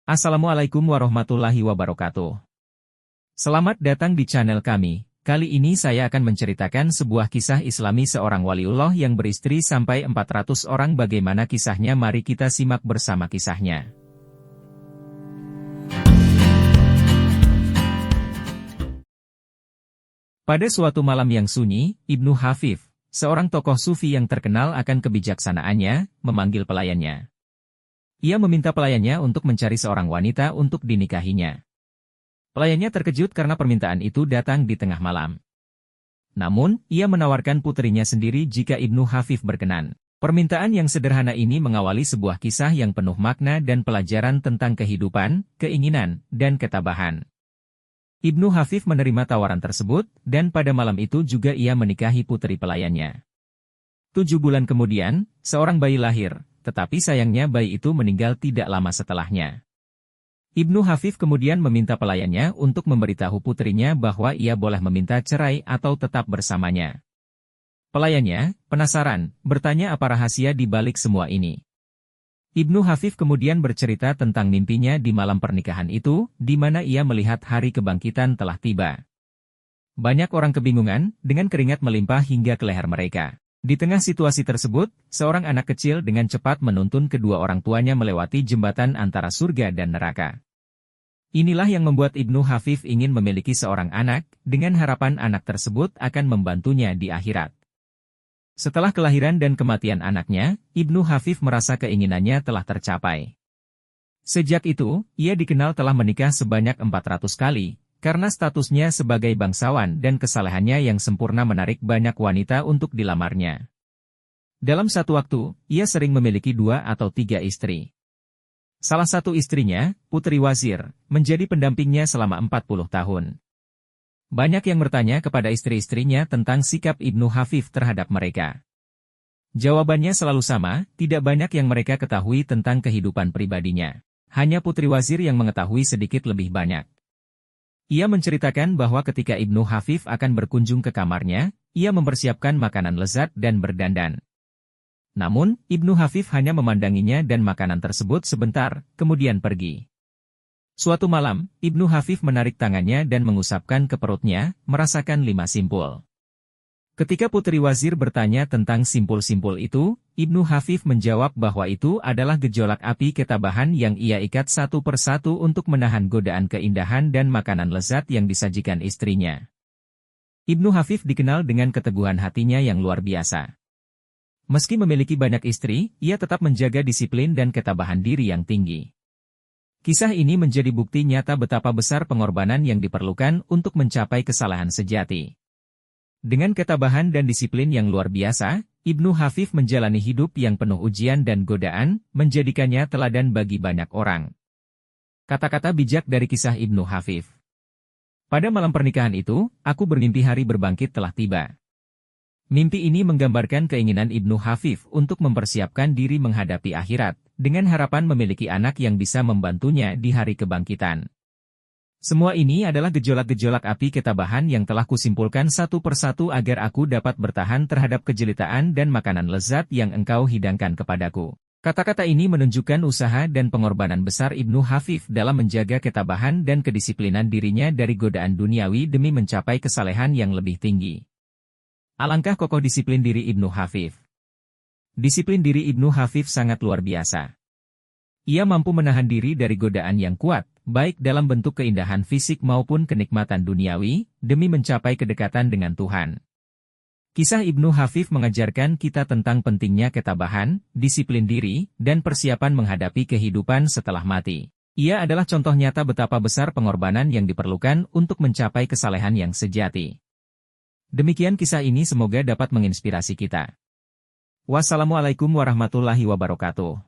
Assalamualaikum warahmatullahi wabarakatuh. Selamat datang di channel kami. Kali ini saya akan menceritakan sebuah kisah Islami seorang waliullah yang beristri sampai 400 orang. Bagaimana kisahnya? Mari kita simak bersama kisahnya. Pada suatu malam yang sunyi, Ibnu Hafif, seorang tokoh sufi yang terkenal akan kebijaksanaannya, memanggil pelayannya. Ia meminta pelayannya untuk mencari seorang wanita untuk dinikahinya. Pelayannya terkejut karena permintaan itu datang di tengah malam. Namun, ia menawarkan putrinya sendiri jika Ibnu Hafif berkenan. Permintaan yang sederhana ini mengawali sebuah kisah yang penuh makna dan pelajaran tentang kehidupan, keinginan, dan ketabahan. Ibnu Hafif menerima tawaran tersebut, dan pada malam itu juga ia menikahi putri pelayannya. 7 bulan kemudian, seorang bayi lahir. Tetapi sayangnya bayi itu meninggal tidak lama setelahnya. Ibnu Hafif kemudian meminta pelayannya untuk memberitahu putrinya bahwa ia boleh meminta cerai atau tetap bersamanya. Pelayannya, penasaran, bertanya apa rahasia di balik semua ini. Ibnu Hafif kemudian bercerita tentang mimpinya di malam pernikahan itu, di mana ia melihat hari kebangkitan telah tiba. Banyak orang kebingungan, dengan keringat melimpah hingga ke leher mereka. Di tengah situasi tersebut, seorang anak kecil dengan cepat menuntun kedua orang tuanya melewati jembatan antara surga dan neraka. Inilah yang membuat Ibnu Hafif ingin memiliki seorang anak, dengan harapan anak tersebut akan membantunya di akhirat. Setelah kelahiran dan kematian anaknya, Ibnu Hafif merasa keinginannya telah tercapai. Sejak itu, ia dikenal telah menikah sebanyak 400 kali, karena statusnya sebagai bangsawan dan kesalehannya yang sempurna menarik banyak wanita untuk dilamarnya. Dalam satu waktu, ia sering memiliki 2 atau 3 istri. Salah satu istrinya, Putri Wazir, menjadi pendampingnya selama 40 tahun. Banyak yang bertanya kepada istri-istrinya tentang sikap Ibnu Hafif terhadap mereka. Jawabannya selalu sama, tidak banyak yang mereka ketahui tentang kehidupan pribadinya. Hanya Putri Wazir yang mengetahui sedikit lebih banyak. Ia menceritakan bahwa ketika Ibnu Hafif akan berkunjung ke kamarnya, ia mempersiapkan makanan lezat dan berdandan. Namun, Ibnu Hafif hanya memandanginya dan makanan tersebut sebentar, kemudian pergi. Suatu malam, Ibnu Hafif menarik tangannya dan mengusapkan ke perutnya, merasakan 5 simpul. Ketika Putri Wazir bertanya tentang simpul-simpul itu, Ibnu Hafif menjawab bahwa itu adalah gejolak api ketabahan yang ia ikat satu persatu untuk menahan godaan keindahan dan makanan lezat yang disajikan istrinya. Ibnu Hafif dikenal dengan keteguhan hatinya yang luar biasa. Meski memiliki banyak istri, ia tetap menjaga disiplin dan ketabahan diri yang tinggi. Kisah ini menjadi bukti nyata betapa besar pengorbanan yang diperlukan untuk mencapai kesalahan sejati. Dengan ketabahan dan disiplin yang luar biasa, Ibnu Hafif menjalani hidup yang penuh ujian dan godaan, menjadikannya teladan bagi banyak orang. Kata-kata bijak dari kisah Ibnu Hafif. Pada malam pernikahan itu, aku bermimpi hari berbangkit telah tiba. Mimpi ini menggambarkan keinginan Ibnu Hafif untuk mempersiapkan diri menghadapi akhirat, dengan harapan memiliki anak yang bisa membantunya di hari kebangkitan. Semua ini adalah gejolak-gejolak api ketabahan yang telah kusimpulkan satu persatu agar aku dapat bertahan terhadap kejelitaan dan makanan lezat yang engkau hidangkan kepadaku. Kata-kata ini menunjukkan usaha dan pengorbanan besar Ibnu Hafif dalam menjaga ketabahan dan kedisiplinan dirinya dari godaan duniawi demi mencapai kesalehan yang lebih tinggi. Alangkah kokoh disiplin diri Ibnu Hafif. Disiplin diri Ibnu Hafif sangat luar biasa. Ia mampu menahan diri dari godaan yang kuat, baik dalam bentuk keindahan fisik maupun kenikmatan duniawi, demi mencapai kedekatan dengan Tuhan. Kisah Ibnu Hafif mengajarkan kita tentang pentingnya ketabahan, disiplin diri, dan persiapan menghadapi kehidupan setelah mati. Ia adalah contoh nyata betapa besar pengorbanan yang diperlukan untuk mencapai kesalehan yang sejati. Demikian kisah ini, semoga dapat menginspirasi kita. Wassalamualaikum warahmatullahi wabarakatuh.